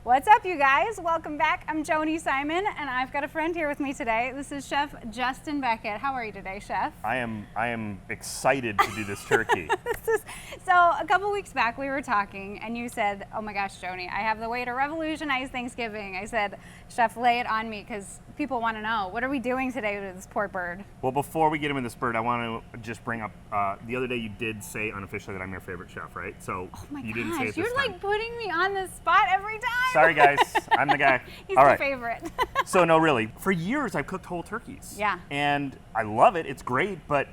What's up, you guys? Welcome back. I'm Joanie Simon, and I've got a friend here with me today. This is Chef Justin Beckett. How are you today, Chef? I am excited to do this turkey. So a couple weeks back, we were talking, and you said, "Oh my gosh, Joanie, I have the way to revolutionize Thanksgiving." I said, "Chef, lay it on me, because people want to know, what are we doing today with this poor bird?" Well, before we get into this bird, I want to just bring up, the other day you did say unofficially that I'm your favorite chef, right? So Oh my you gosh, didn't say it this you're time. like putting me on the spot every time. Sorry guys, I'm the guy. He's All the right. favorite. So no, really, for years I've cooked whole turkeys. Yeah. And I love it, it's great, but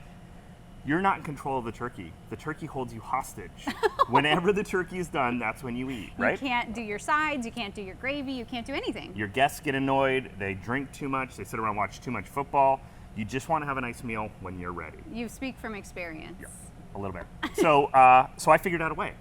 you're not in control of the turkey. The turkey holds you hostage. Whenever the turkey is done, that's when you eat, right? You can't do your sides, you can't do your gravy, you can't do anything. Your guests get annoyed, they drink too much, they sit around and watch too much football. You just want to have a nice meal when you're ready. You speak from experience. Yeah, a little bit. So, so I figured out a way.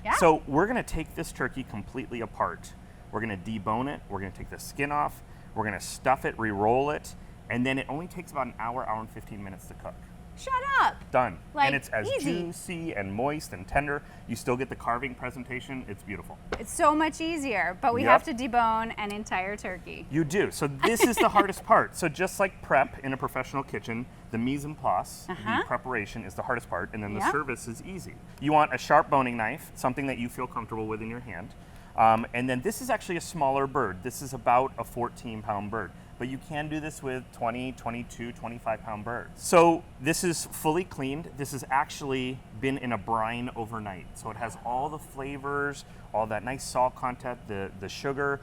Yeah. So we're gonna take this turkey completely apart. We're gonna debone it, we're gonna take the skin off, we're gonna stuff it, re-roll it, and then it only takes about an hour and 15 minutes to cook. Shut up. Done. Like, and it's as easy. juicy and moist and tender. You still get the carving presentation. It's beautiful. It's so much easier, but we Yep. have to debone an entire turkey. You do. So this is the hardest part. So just like prep in a professional kitchen, the mise en place, the preparation is the hardest part, and then the Yep. service is easy. You want a sharp boning knife, something that you feel comfortable with in your hand. And then this is actually a smaller bird. This is about a 14-pound bird. But you can do this with 20, 22, 25-pound birds. So this is fully cleaned. This has actually been in a brine overnight. So it has all the flavors, all that nice salt content, the sugar,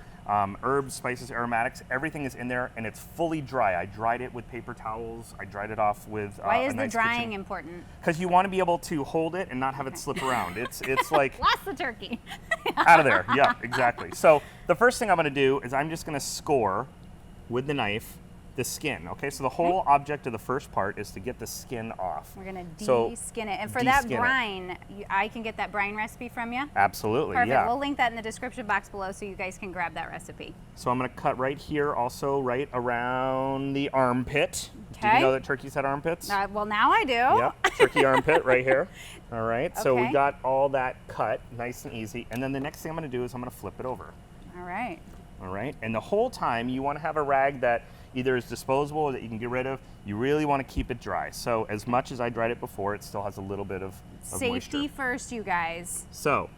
herbs, spices, aromatics, everything is in there, and it's fully dry. I dried it with paper towels. I dried it off with Why is a nice the drying important? Because you want to be able to hold it and not have it slip around. It's like Lost the turkey. out of there. Yeah, exactly. So the first thing I'm going to do is I'm just going to score with the knife the skin. Okay, so the whole object of the first part is to get the skin off. We're gonna So, de-skin it. And for that de-skin it. brine, I can get that brine recipe from you? Absolutely, Perfect. yeah. We'll link that in the description box below so you guys can grab that recipe. So I'm going to cut right here, also right around the armpit. Did Okay. you know that turkeys had armpits? Well, now I do. Yep, turkey armpit right here. All right, so Okay. we got all that cut, nice and easy. And then the next thing I'm going to do is I'm going to flip it over. All right. All right, and the whole time you want to have a rag that either is disposable or that you can get rid of. You really want to keep it dry. So as much as I dried it before, it still has a little bit of Safety moisture. first, you guys. So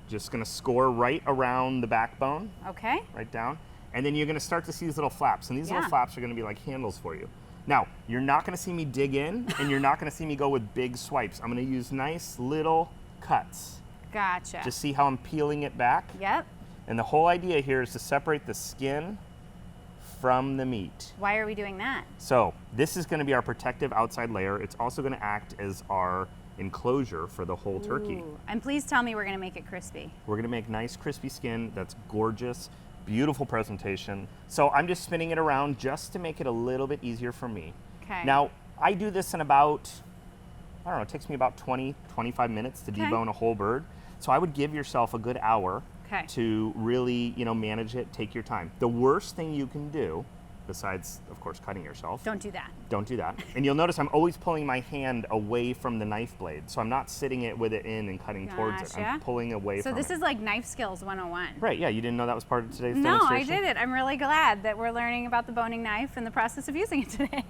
just going to score right around the backbone, Okay. right down, and then you're going to start to see these little flaps, and these Yeah. little flaps are going to be like handles for you. Now, you're not going to see me dig in, and you're not going to see me go with big swipes. I'm going to use nice little cuts. Gotcha. Just see how I'm peeling it back? Yep. And the whole idea here is to separate the skin from the meat. Why are we doing that? So this is going to be our protective outside layer. It's also going to act as our enclosure for the whole turkey. Ooh. And please tell me we're gonna make it crispy. We're going to make nice crispy skin that's gorgeous, beautiful presentation. So I'm just spinning it around just to make it a little bit easier for me. Okay. Now, I do this in about, I don't know, it takes me about 20, 25 minutes to Okay. debone a whole bird. So I would give yourself a good hour Okay. to really, manage it, take your time. The worst thing you can do, besides, of course, cutting yourself, Don't do that. don't do that. And you'll notice I'm always pulling my hand away from the knife blade. So I'm not sitting it with it in and cutting towards it. I'm Gotcha. pulling away So from this it. is like knife skills 101. Right, yeah, you didn't know that was part of today's No, I demonstration? did it. I'm really glad that we're learning about the boning knife and the process of using it today.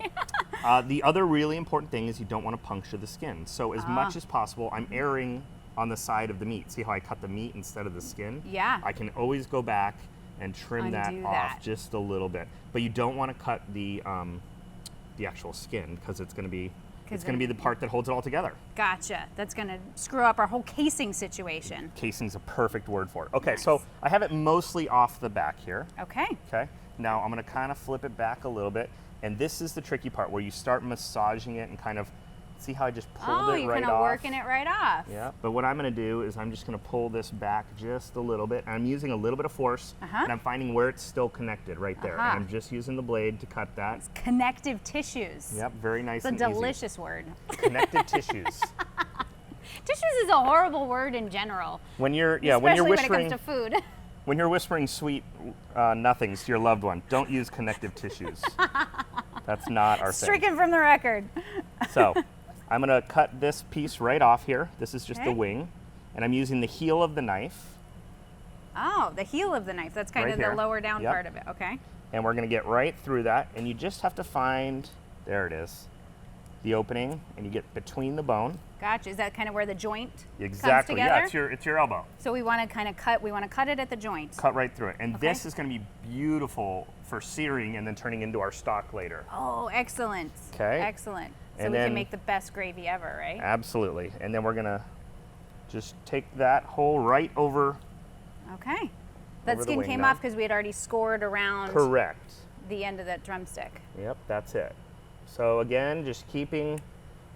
The other really important thing is you don't want to puncture the skin. So as much as possible, I'm erring on the side of the meat. See how I cut the meat instead of the skin? Yeah. I can always go back and trim that Undo off that. just a little bit. But you don't want to cut the actual skin because it's going to be the part that holds it all together. Gotcha. That's gonna screw up our whole casing situation. Casing's a perfect word for it. Okay, Nice. so I have it mostly off the back here. Okay. Okay, now I'm going to kind of flip it back a little bit. And this is the tricky part where you start massaging it and kind of see how I just pulled it you're right kind of off. working it right off. Yeah, but what I'm going to do is I'm just going to pull this back just a little bit. I'm using a little bit of force, and I'm finding where it's still connected right there. And I'm just using the blade to cut that. Connective tissues. Yep, very nice It's a and easy. delicious word. Connective tissues. Tissues is a horrible word in general. When you're Especially when you're when whispering it comes to food. when you're whispering sweet nothings to your loved one, don't use connective tissues. That's not our thing. Stricken from the record. So I'm going to cut this piece right off here. This is just the Okay. wing. And I'm using the heel of the knife Oh, the heel of the knife. That's kind Right of here. the lower down Yep. part of it. Okay. And we're gonna get right through that, and you just have to find, there it is, the opening, and you get between the bone. Gotcha. Is that kind of where the joint Exactly, comes together? yeah, it's your elbow. So we want to kind of cut, we want to cut it at the joint. Cut right through it. And Okay. this is gonna be beautiful for searing and then turning into our stock later. Oh, excellent. Okay. Excellent. So And we then- can make the best gravy ever, right? Absolutely. And then we're gonna just take that hole right over. Okay. That Over the skin wing came now. off because we had already scored around Correct. the end of that drumstick. Yep, that's it. So again, just keeping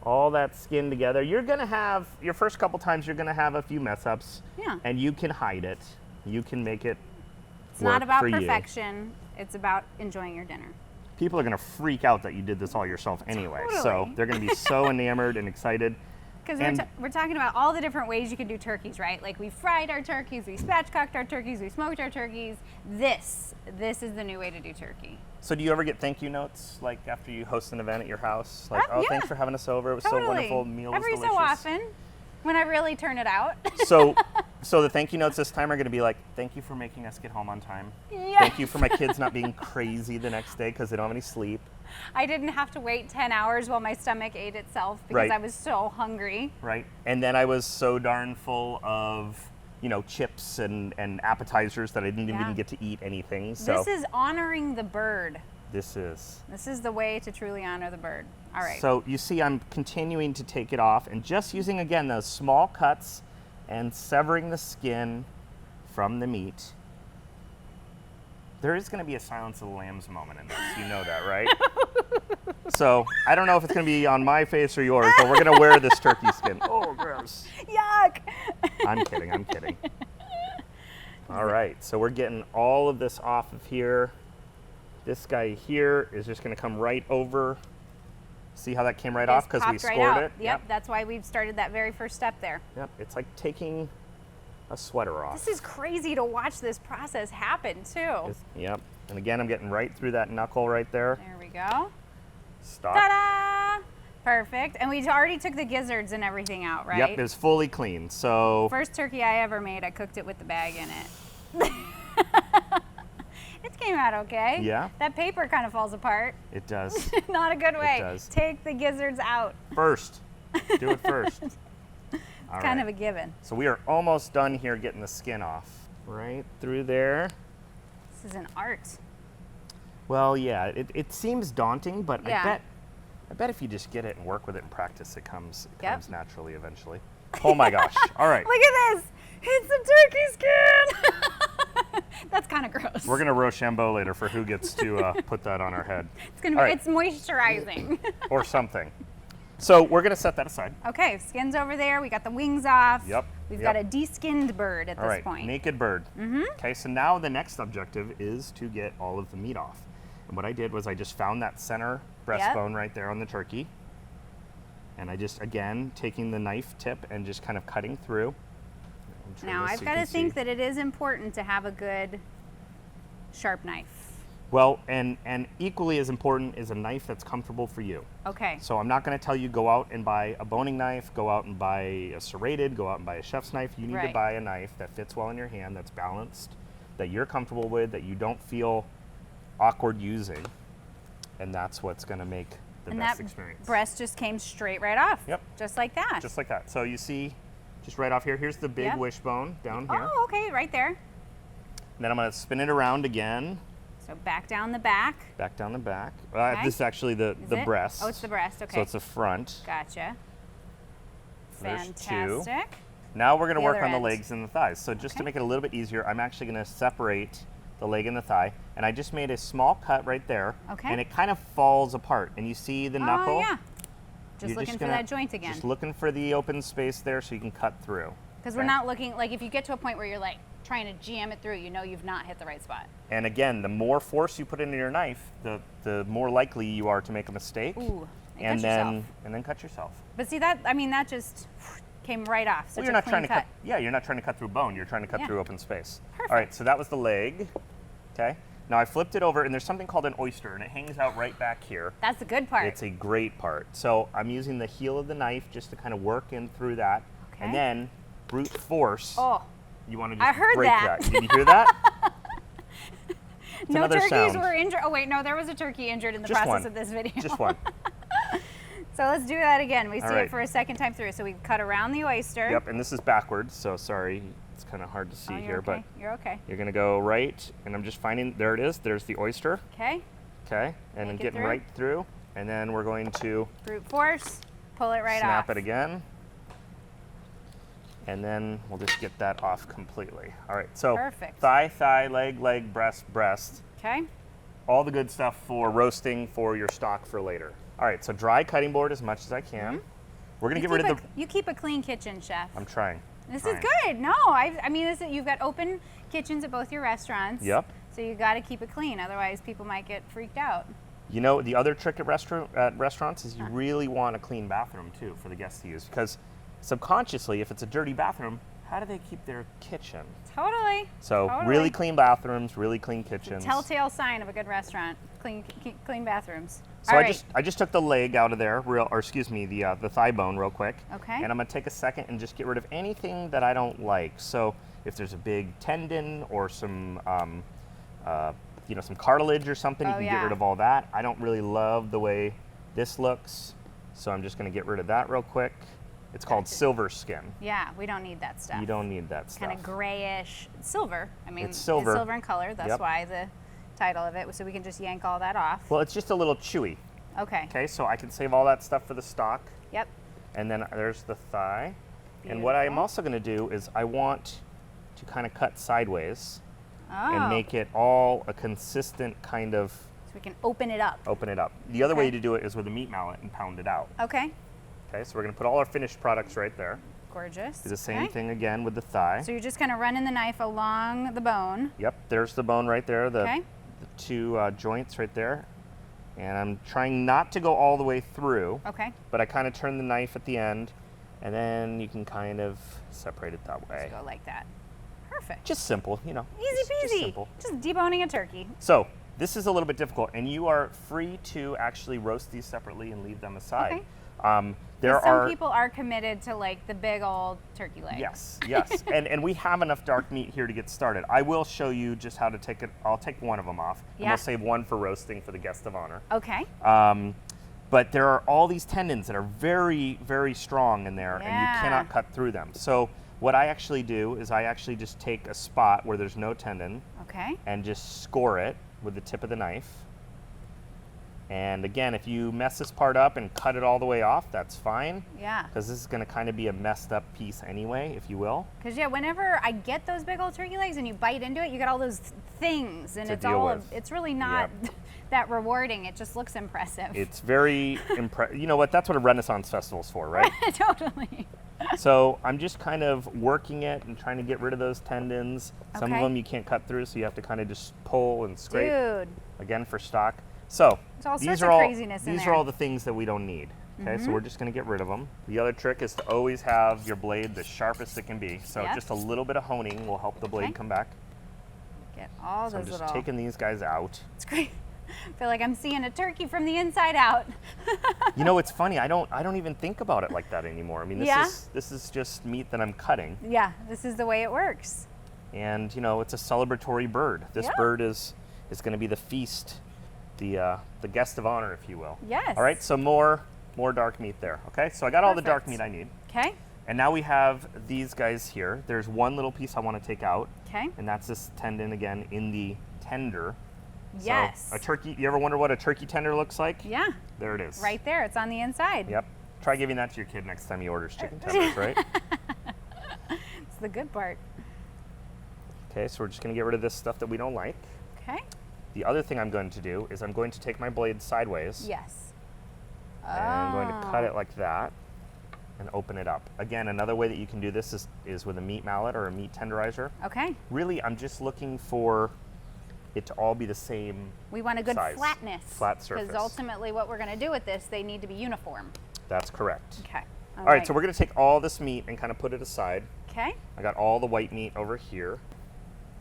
all that skin together. You're gonna have, your first couple times, you're gonna have a few mess ups. Yeah. And you can hide it. You can make it It's not work about for you. perfection. It's about enjoying your dinner. People are gonna freak out that you did this all yourself anyway. So Totally. they're gonna be so enamored and excited. Because And- we're talking about all the different ways you can do turkeys, right? Like we fried our turkeys, we spatchcocked our turkeys, we smoked our turkeys. This is the new way to do turkey. So do you ever get thank you notes, like after you host an event at your house? Like, Oh, oh, yeah. thanks for having us over. It was so wonderful. The meal was Every delicious. so often, when I really turn it out. So the thank you notes this time are going to be like, thank you for making us get home on time. Yes. Thank you for my kids not being crazy the next day because they don't have any sleep. I didn't have to wait 10 hours while my stomach ate itself because Right. I was so hungry. Right. And then I was so darn full of, chips and appetizers that I didn't Yeah. even get to eat anything. So This is honoring the bird. this is. This is the way to truly honor the bird. All right. So you see I'm continuing to take it off and just using, again, those small cuts and severing the skin from the meat. There is going to be a Silence of the Lambs moment in this. You know that, right? So I don't know if it's going to be on my face or yours, but we're going to wear this turkey skin. Oh, gross. Yuck! I'm kidding. I'm kidding. All right. So we're getting all of this off of here. This guy here is just going to come right over. See how that came right off Just because we popped right scored out. it? Yep, that's why we've started that very first step there. Yep. It's like taking a sweater off. This is crazy to watch this process happen too. Yep. And again, I'm getting right through that knuckle right there. There we go. Stop. Ta-da! Perfect. And we already took the gizzards and everything out, right? Yep, it's fully clean. So First turkey I ever made, I cooked it with the bag in it. It came out okay. Yeah. That paper kind of falls apart. it does. Not a good way. does. Take the gizzards out. First. Do it first. All Kind right. of a given. So we are almost done here getting the skin off. Right through there. This is an art. Well, yeah, it seems daunting, but Yeah. I bet if you just get it and work with it and practice, it comes Yep. naturally eventually. Oh my gosh. All right. Look at this. It's a turkey skin. That's kind of gross. We're going to Rochambeau later for who gets to put that on our head. It's gonna be. All right. It's moisturizing. Or something. So we're going to set that aside. Okay, skin's over there. We got the wings off. Yep, We've yep. got a de-skinned bird at All this right, point. naked bird. Mm-hmm. Okay, so now the next objective is to get all of the meat off. And what I did was I just found that center breastbone right there on the turkey. And I just, again, taking the knife tip and just kind of cutting through. Now I've got to think that it is important to have a good sharp knife. Well, and equally as important is a knife that's comfortable for you. Okay. So I'm not going to tell you go out and buy a boning knife, go out and buy a serrated, go out and buy a chef's knife. You need to Right. buy a knife that fits well in your hand, that's balanced, that you're comfortable with, that you don't feel awkward using. And that's what's going to make the And best that experience. breast just came straight right off. Yep. Just like that. Just like that. So you see, just right off here, here's the big Yep. wishbone down here. Oh, okay, right there. And then I'm going to spin it around again, So back down the back. back down the back. Okay. This is actually the Is it? breast. Oh, it's the breast. Okay. So it's the front. Gotcha. There's two. Fantastic. Now we're going to The work other on the end. legs and the thighs. So just to Okay. make it a little bit easier, I'm actually going to separate the leg and the thigh. And I just made a small cut right there. Okay. And it kind of falls apart. And you see the knuckle? Oh, yeah. Just You're looking for gonna- that joint again. Just looking for the open space there so you can cut through. Because we're okay? not looking, like if you get to a point where you're like trying to jam it through, you know you've not hit the right spot. And again, the more force you put into your knife, the more likely you are to make a mistake. Ooh, and cut then yourself. and then cut yourself. But see that, I mean, that just came right off. Such Well, you're a not clean trying to cut. yeah, you're not trying to cut through bone. You're trying to cut Yeah. through open space. Perfect. All right, so that was the leg. Okay. Now I flipped it over, and there's something called an oyster, and it hangs out right back here. That's the good part. It's a great part. So I'm using the heel of the knife just to kind of work in through that, Okay. and then brute force. Oh, You want to I just heard break that. that. Did you hear that? It's No another turkeys sound. were injured. Oh wait, no, there was a turkey injured in the Just process one. of this video. Just one. So let's do that again. We see right. it for a second time through. So we cut around the oyster. Yep, and this is backwards, so sorry. It's kind of hard to see Oh, you're here, okay. but You're okay. you're going to go right, and I'm just finding, there it is. There's the oyster. Okay. Okay, and then Make it getting through. right through, and then we're going to Brute force. Pull it right snap off. it again. And then we'll just get that off completely. All right, so Perfect. thigh, leg, breast. Okay. All the good stuff for roasting for your stock for later. All right, so dry cutting board as much as I can. We're gonna get rid of the, You keep a clean kitchen, chef. I'm trying. This Trying. is good. No, I mean, you've got open kitchens at both your restaurants. Yep. So you got to keep it clean, otherwise people might get freaked out. You know, the other trick at restaurants is you really want a clean bathroom too for the guests to use, because subconsciously, if it's a dirty bathroom, how do they keep their kitchen? Totally. So totally. really clean bathrooms, really clean kitchens. Telltale sign of a good restaurant. Clean bathrooms. So All I right. just took the leg out of there, the thigh bone real quick. Okay. And I'm gonna take a second and just get rid of anything that I don't like. So if there's a big tendon or some, some cartilage or something, you Oh, can yeah. get rid of all that. I don't really love the way this looks, so I'm just gonna get rid of that real quick. It's called silver skin. Yeah, we don't need that stuff. You don't need that stuff. Kind of grayish. Silver. I mean, It's silver. silver in color. That's Yep. why the title of it. So we can just yank all that off. Well, it's just a little chewy. Okay. Okay, so I can save all that stuff for the stock. Yep. And then there's the thigh. And what I'm Beautiful. also going to do is I want to kind of cut sideways Oh. and make it all a consistent kind of So we can open it up. open it up. The other way Okay. to do it is with a meat mallet and pound it out. Okay. Okay, so we're going to put all our finished products right there. Gorgeous. Do the same Okay. thing again with the thigh. So you're just kind of running the knife along the bone. Yep, there's the bone right there, the Okay. two joints right there. And I'm trying not to go all the way through, Okay. but I kind of turn the knife at the end, and then you can kind of separate it that way. Go like that. Perfect. Just simple, you know. Easy just peasy. simple. Just deboning a turkey. So this is a little bit difficult, and you are free to actually roast these separately and leave them aside. Okay. There Some are people are committed to like the big old turkey leg. yes, and we have enough dark meat here to get started. I will show you just how to take it. I'll take one of them off, and Yeah. we'll save one for roasting for the guest of honor. Okay. But there are all these tendons that are very, very strong in there, and you Yeah. cannot cut through them. So what I actually do is I actually just take a spot where there's no tendon Okay. and just score it with the tip of the knife. And again, if you mess this part up and cut it all the way off, that's fine, Yeah. because this is going to kind of be a messed up piece anyway, if you will. Because yeah, whenever I get those big old turkey legs and you bite into it, you get all those things, and To it's deal all with. it's really not that rewarding. It just looks impressive. It's very You know what? That's what a Renaissance festival's for, right? Totally. So I'm just kind of working it and trying to get rid of those tendons. Some of Okay. them you can't cut through, so you have to kind of just pull and scrape Dude. again for stock. So There's all these sorts are of all craziness in these are there. all the things that we don't need. Okay, so we're just going to get rid of them. The other trick is to always have your blade the sharpest it can be. So Yep. just a little bit of honing will help the blade Okay. come back. Get all So I'm those just little. taking these guys out. It's great. I feel like I'm seeing a turkey from the inside out. You know, it's funny. I don't even think about it like that anymore. I mean, Yeah? this is just meat that I'm cutting. Yeah, this is the way it works. And you know, it's a celebratory bird. This Yeah. bird is going to be the feast, the guest of honor, if you will. Yes. All right, so more dark meat there. Okay, so I got all the dark Perfect. meat I need, Okay. and now we have these guys here. There's one little piece I want to take out, Okay. and that's this tendon again in the tender. Yes. So a turkey. You ever wonder what a turkey tender looks like? Yeah. There it is. Right there. It's on the inside. Yep. Try giving that to your kid next time he orders chicken tenders, right? It's the good part. Okay, so we're just going to get rid of this stuff that we don't like. Okay. The other thing I'm going to do is I'm going to take my blade sideways. Yes. And I'm going to cut Oh. it like that and open it up. Again, another way that you can do this is with a meat mallet or a meat tenderizer. Okay. Really, I'm just looking for it to all be the same. We want a good size. flatness. Flat surface. Because ultimately what we're going to do with this, they need to be uniform. That's correct. Okay. All right, so we're going to take all this meat and kind of put it aside. Okay. I got all the white meat over here,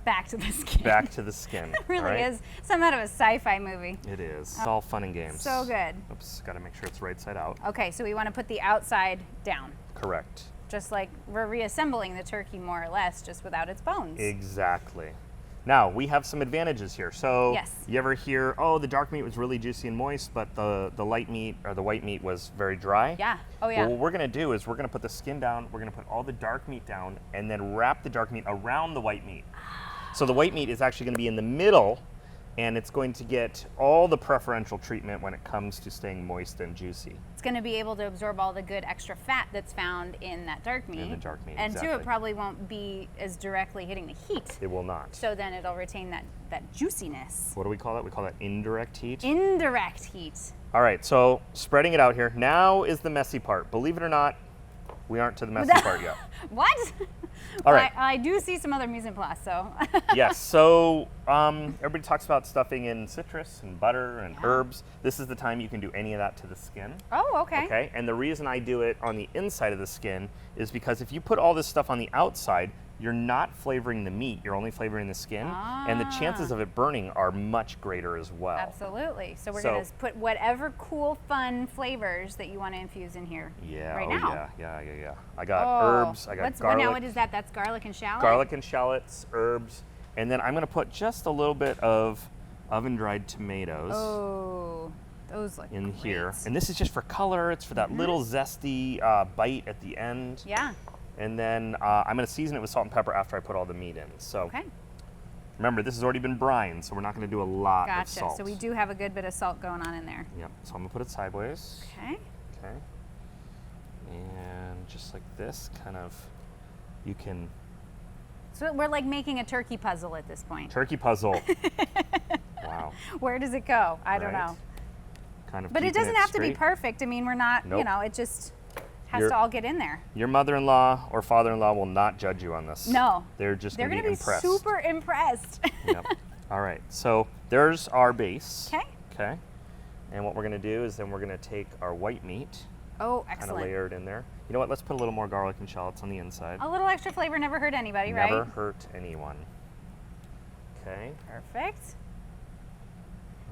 Back to the skin. back to the skin. It really all right? is some out of a sci-fi movie. It is. It's all fun and games. So good. Oops, got to make sure it's right side out. Okay, so we want to put the outside down. Correct. just like we're reassembling the turkey more or less, just without its bones. Exactly. Now, we have some advantages here. So, Yes. you ever hear, oh, the dark meat was really juicy and moist, but the light meat or the white meat was very dry? Yeah. Oh, yeah. Well, what we're going to do is we're going to put the skin down, we're going to put all the dark meat down, and then wrap the dark meat around the white meat. So the white meat is actually going to be in the middle, and it's going to get all the preferential treatment when it comes to staying moist and juicy. It's going to be able to absorb all the good extra fat that's found in that dark meat. In the dark meat, And exactly. two, it probably won't be as directly hitting the heat. It will not. So then it'll retain that juiciness. What do we call that? We call that indirect heat. Indirect heat. All right, so spreading it out here. Now is the messy part. Believe it or not, we aren't to the messy part yet. What? All right. I do see some other mise en place, so. Yes, so everybody talks about stuffing in citrus and butter and herbs. This is the time you can do any of that to the skin. Oh, okay. Okay, and the reason I do it on the inside of the skin is because if you put all this stuff on the outside, you're not flavoring the meat, you're only flavoring the skin, and the chances of it burning are much greater as well. Absolutely. So we're going to put whatever cool, fun flavors that you want to infuse in here right now. Yeah. I got herbs, I got garlic. What is that? That's garlic and shallot? Garlic and shallots, herbs, and then I'm going to put just a little bit of oven-dried tomatoes. Oh, those look in great. here. And this is just for color. It's for that little zesty bite at the end. Yeah. And then I'm going to season it with salt and pepper after I put all the meat in. So Okay. remember, this has already been brined, so we're not going to do a lot of salt. So we do have a good bit of salt going on in there. Yep. So I'm going to put it sideways. Okay. Okay. And just like this, kind of, you can... So we're like making a turkey puzzle at this point. Turkey puzzle. Wow. Where does it go? I don't Right. know. Kind of But it keeping doesn't have to be straight. perfect. I mean, we're not, Nope. it just has You're- to all get in there. Your mother-in-law or father-in-law will not judge you on this. No. They're just They're going to going be to be impressed. super impressed. Yep. All right. So there's our base. Okay. Okay. And what we're going to do is then we're going to take our white meat, Oh, kind of excellent. layer it in there. You know what? Let's put a little more garlic and shallots on the inside. A little extra flavor never hurt anybody, Never right? hurt anyone. Okay. Perfect.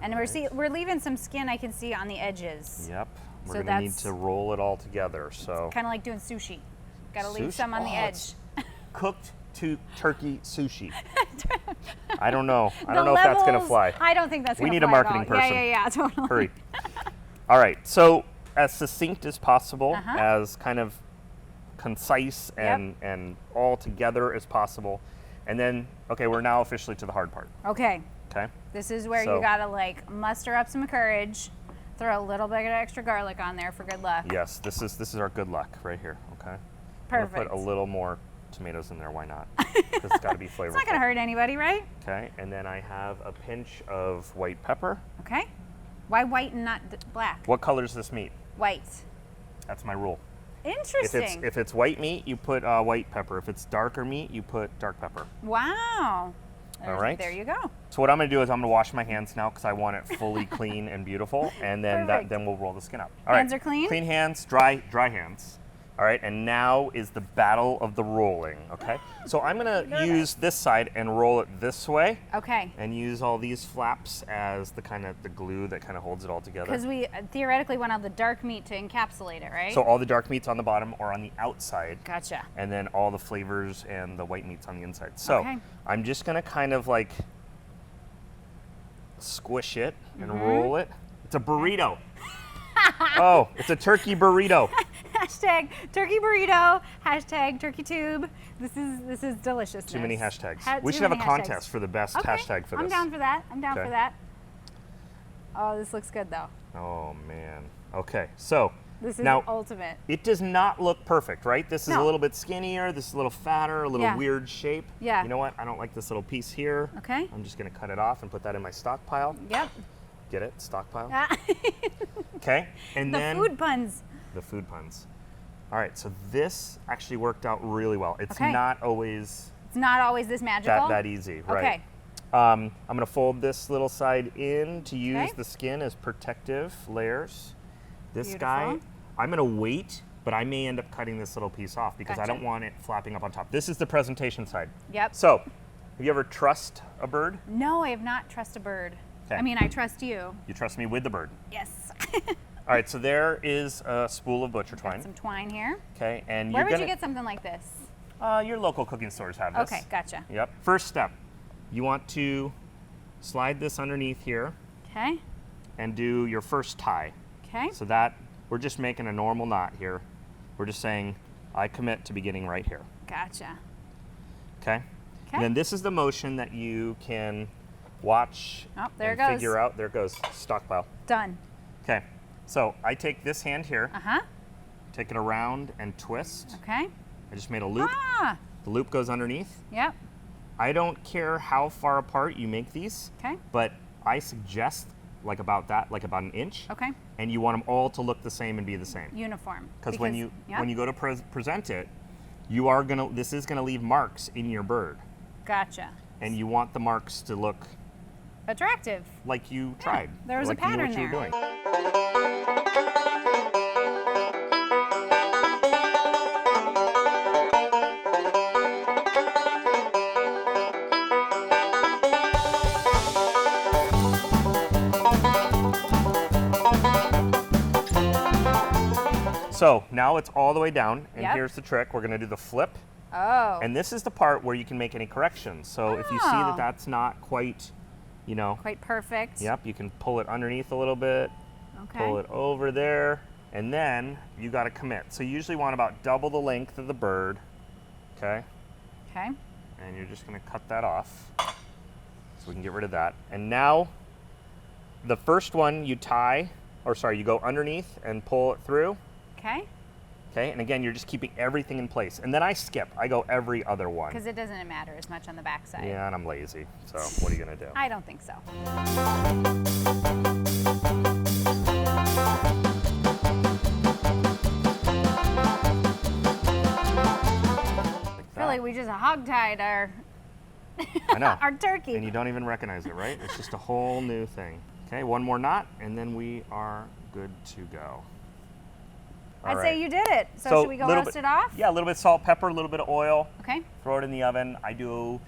And Alright. we're leaving some skin I can see on the edges. Yep. We're So going to need that's- to roll it all together. So Kind of like doing sushi. Got to leave Sushi? some on the Oh, edge. it's cooked to turkey sushi. I don't know. I The don't know if that's going to levels- fly. I don't think that's We going to need fly a at all. marketing person. Yeah, totally. Hurry. All right. So as succinct as possible, Uh-huh. as kind of concise and all together as possible. And then, okay, we're now officially to the hard part. Okay. Okay. This is where So- you got to like muster up some courage, throw a little bit of extra garlic on there for good luck. Yes, this is our good luck right here. Okay. I'm Perfect. gonna put a little more tomatoes in there. Why not? Because it's got to be flavorful. It's not going to hurt anybody, right? Okay. And then I have a pinch of white pepper. Okay. Why white and not black? What color is this meat? White. That's my rule. Interesting. If it's white meat, you put white pepper. If it's darker meat, you put dark pepper. Wow. All right. There you go. So what I'm going to do is I'm going to wash my hands now because I want it fully clean and beautiful, and then Perfect. then we'll roll the skin up. All Hands right. are clean? Clean hands, dry hands. All right, and now is the battle of the rolling. Okay. So I'm going to use this side and roll it this way, Okay. and use all these flaps as the kind of the glue that kind of holds it all together. Because we theoretically want all the dark meat to encapsulate it, right? So all the dark meat's on the bottom or on the outside. Gotcha. And then all the flavors and the white meat's on the inside. So Okay. I'm just gonna kind of like squish it and Mm-hmm. roll it. It's a burrito. Oh, it's a turkey burrito. Hashtag turkey burrito. Hashtag turkey tube. This is deliciousness. Too many hashtags. We Too should have a many hashtags. contest for the best Okay. hashtag for this. I'm down for that. I'm down Okay. for that. Oh, this looks good though. Oh man. Okay, so This is now ultimate. it does not look perfect, right? This is a No. little bit skinnier. This is a little fatter, a little Yeah. weird shape. Yeah. You know what? I don't like this little piece here. Okay. I'm just gonna cut it off and put that in my stockpile. Yep. Get it? Stockpile. Ah, Okay. And the then food puns. the food puns. All right, so this actually worked out really well. It's Okay. not always It's not always this magical. that easy, right? Okay. I'm gonna fold this little side in to use Okay. the skin as protective layers. This Beautiful. guy, I'm gonna wait, but I may end up cutting this little piece off because I Gotcha. don't want it flapping up on top. This is the presentation side. Yep. So, have you ever trust a bird? No, I have not trust a bird. Okay. I mean, I trust you. You trust me with the bird. Yes. All right, so there is a spool of butcher twine. Got some twine here. Okay, and Where you're would gonna, you get something like this? your local cooking stores have this. Okay, gotcha. Yep. First step, you want to slide this underneath here Okay. and do your first tie. Okay. So that, we're just making a normal knot here. We're just saying, I commit to beginning right here. Gotcha. Okay? And then this is the motion that you can watch Oh, there and it goes. figure out. There it goes, stockpile. Done. Okay, so I take this hand here, Uh-huh. take it around and twist. Okay. I just made a loop. Ah. The loop goes underneath. Yep. I don't care how far apart you make these, Okay. but I suggest like about that, like about an inch. Okay. And you want them all to look the same and be the same. Uniform. Because when you yeah. go to present it, you are gonna, this is gonna leave marks in your bird, Gotcha. and you want the marks to look Attractive. like you tried. there was a like you knew pattern what you were there. doing. So now it's all the way down, and Yep. here's the trick. We're gonna do the flip, Oh. and this is the part where you can make any corrections. So if you see Oh. that that's not quite, you know, Quite perfect. yep, you can pull it underneath a little bit, Okay. pull it over there, and then you gotta commit. So you usually want about double the length of the bird, okay? Okay. And you're just gonna cut that off so we can get rid of that. And now the first one you tie, or sorry, you go underneath and pull it through. Okay. Okay, and again, you're just keeping everything in place. And then I skip. I go every other one. Because it doesn't matter as much on the backside. Yeah, and I'm lazy. So what are you gonna do? I don't think so. Like that. Really, we just hog-tied our I know. our turkey. And you don't even recognize it, right? It's just a whole new thing. Okay, one more knot, and then we are good to go. I'd say you did it. So should we go little roast bit- it off? Yeah, a little bit of salt, pepper, a little bit of oil. Okay. Throw it in the oven. I do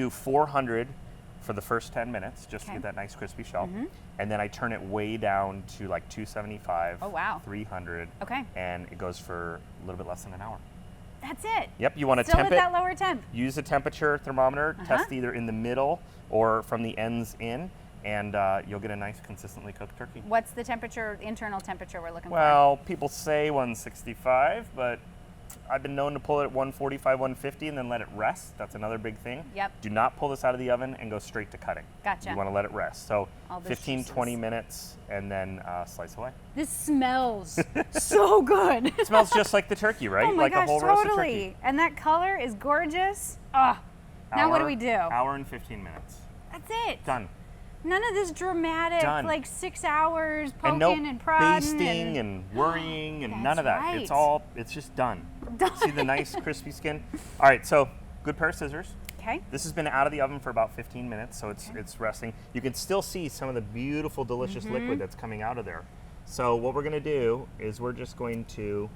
400 for the first 10 minutes, just to Okay. get that nice crispy shell. And then I turn it way down to like 275. Oh, wow. 300. Okay. And it goes for a little bit less than an hour. That's it. Yep, you want to Still temp at it. that lower temp. Use a temperature thermometer, Uh-huh. test either in the middle or from the ends in, and you'll get a nice consistently cooked turkey. What's the temperature, internal temperature we're looking Well, people say 165, but I've been known to pull it at 145, 150 and then let it rest. That's another big thing. Yep. Do not pull this out of the oven and go straight to cutting. Gotcha. You want to let it rest. So All the 15, juices. 20 minutes and then slice away. for? This smells so good. It smells just like the turkey, right? Oh my like gosh, a whole roasted totally. turkey. And that color is gorgeous. Oh, now what do we do? Hour and 15 minutes. That's it. Done. None of this dramatic, Done. like 6 hours poking And no and prodding. basting and worrying and none of That's that. It's right. it's just done. Done. See the nice crispy skin? All right, so good pair of scissors. Okay. This has been out of the oven for about 15 minutes, so it's resting. You can still see some of the beautiful, delicious Mm-hmm. liquid that's coming out of there. So what we're gonna do is we're just going to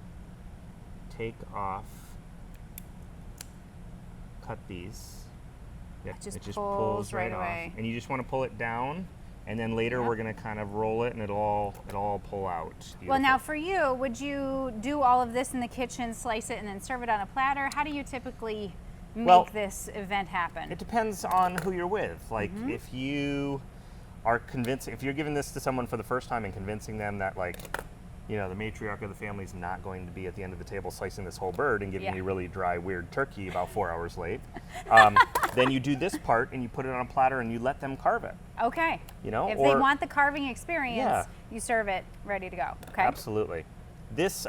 take off, cut these. Yeah, just it just pulls right off. away. And you just want to pull it down, and then later Yep. we're gonna kind of roll it, and it'll all pull out. Well, now Beautiful. for you, would you do all of this in the kitchen, slice it, and then serve it on a platter? How do you typically make Well, this event happen? It depends on who you're with. Like Mm-hmm. if you are convincing, if you're giving this to someone for the first time and convincing them that like, you know, the matriarch of the family is not going to be at the end of the table slicing this whole bird and giving Yeah. you really dry, weird turkey about 4 hours late, then you do this part and you put it on a platter and you let them carve it. Okay. You know, if they or- want the carving experience, Yeah. you serve it ready to go. Okay. Absolutely. This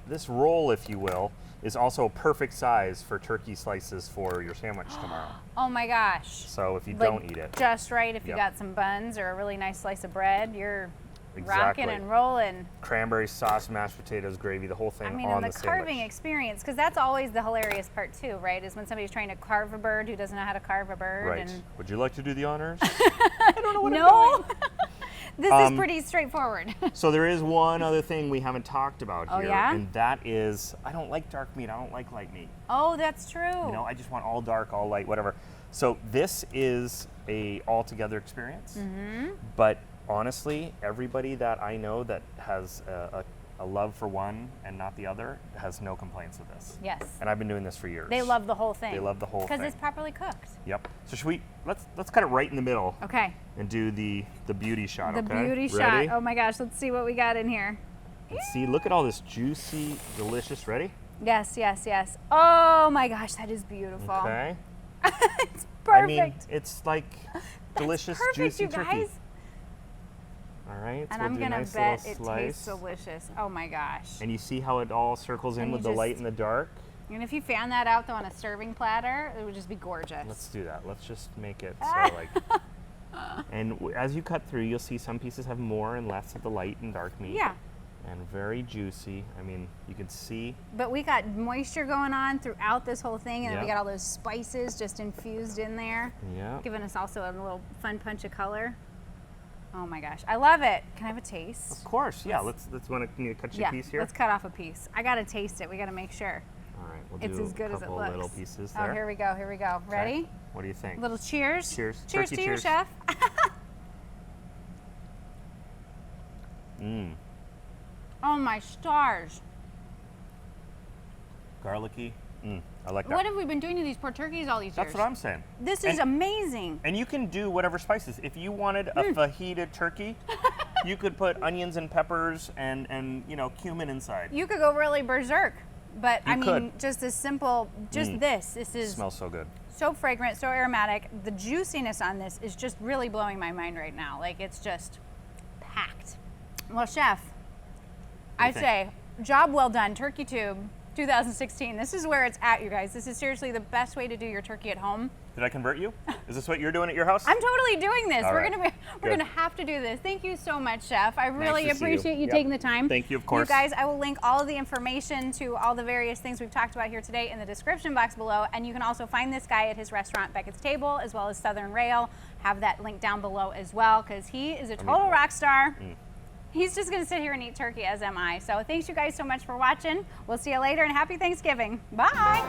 this roll, if you will, is also a perfect size for turkey slices for your sandwich tomorrow. Oh my gosh. So if you Like, don't eat it, just right. If you Yep. got some buns or a really nice slice of bread, you're Exactly. rocking and rolling. cranberry sauce, mashed potatoes, gravy, the whole thing I mean, on and the the carving sandwich. experience, because that's always the hilarious part too, right? Is when somebody's trying to carve a bird who doesn't know how to carve a bird. Right. And Would you like to do the honors? no, this is Um, pretty straightforward. So there is one other thing we haven't talked about Oh, here, yeah? and that is I don't like dark meat. I don't like light meat. Oh, that's true. You know, I just want all dark, all light, whatever. So this is a all-together experience, but honestly, everybody that I know that has a love for one and not the other has no complaints with this. Yes. And I've been doing this for years. They love the whole thing. They love the whole thing. Because it's properly cooked. Yep. So should we, let's cut it right in the middle. Okay. And do the beauty shot, The okay? beauty Ready? shot. Oh my gosh, let's see what we got in here. Let's see, look at all this juicy, delicious, ready? Yes, yes, yes. Oh my gosh, that is beautiful. Okay. It's perfect. I mean, it's like delicious, perfect, juicy you guys. turkey. All right, so And we'll I'm do a gonna nice bet little it slice. tastes delicious. Oh my gosh. And you see how it all circles in And with you the light just- and the dark? And if you fan that out though on a serving platter, it would just be gorgeous. Let's do that. Let's just make it so like. And as you cut through, you'll see some pieces have more and less of the light and dark meat. Yeah. And very juicy. I mean, you can see. But we got moisture going on throughout this whole thing, and then we Yeah. got all those spices just infused in there, Yeah. giving us also a little fun punch of color. Oh my gosh, I love it. Can I have a taste? Of course, yeah. Let's want to cut you a piece here. Let's cut off a piece. I gotta taste it. We gotta make sure All right, we'll it's do as good a as it couple looks. little pieces Oh, there. here we go. Here we go. Okay. Ready? What do you think? Little cheers. Cheers. Cheers Turkey to you, cheers. chef. Mmm. Oh my stars. Garlicky. I like that. What have we been doing to these poor turkeys all these years? That's what I'm saying. This is amazing. And you can do whatever spices. If you wanted a fajita turkey, you could put onions and peppers and you know, cumin inside. You could go really berserk, but You I mean, could. just as simple, just this. This is Smells so good. so fragrant, so aromatic. The juiciness on this is just really blowing my mind right now. Like, it's just packed. Well, chef, I'd think? say job well done. Turkey Tube 2016. This is where it's at, you guys. This is seriously the best way to do your turkey at home. Did I convert you? Is this what you're doing at your house? I'm totally doing this. All We're right. we're Good. gonna have to do this. Thank you so much, chef. I really to see you. appreciate you Yep. taking the time. Thank you, of course. You guys, I will link all of the information to all the various things we've talked about here today in the description box below, and you can also find this guy at his restaurant Beckett's Table, as well as Southern Rail. Have that link down below as well, because he is a total rock star. He's just gonna sit here and eat turkey, as am I. So thanks you guys so much for watching. We'll see you later, and happy Thanksgiving. Bye.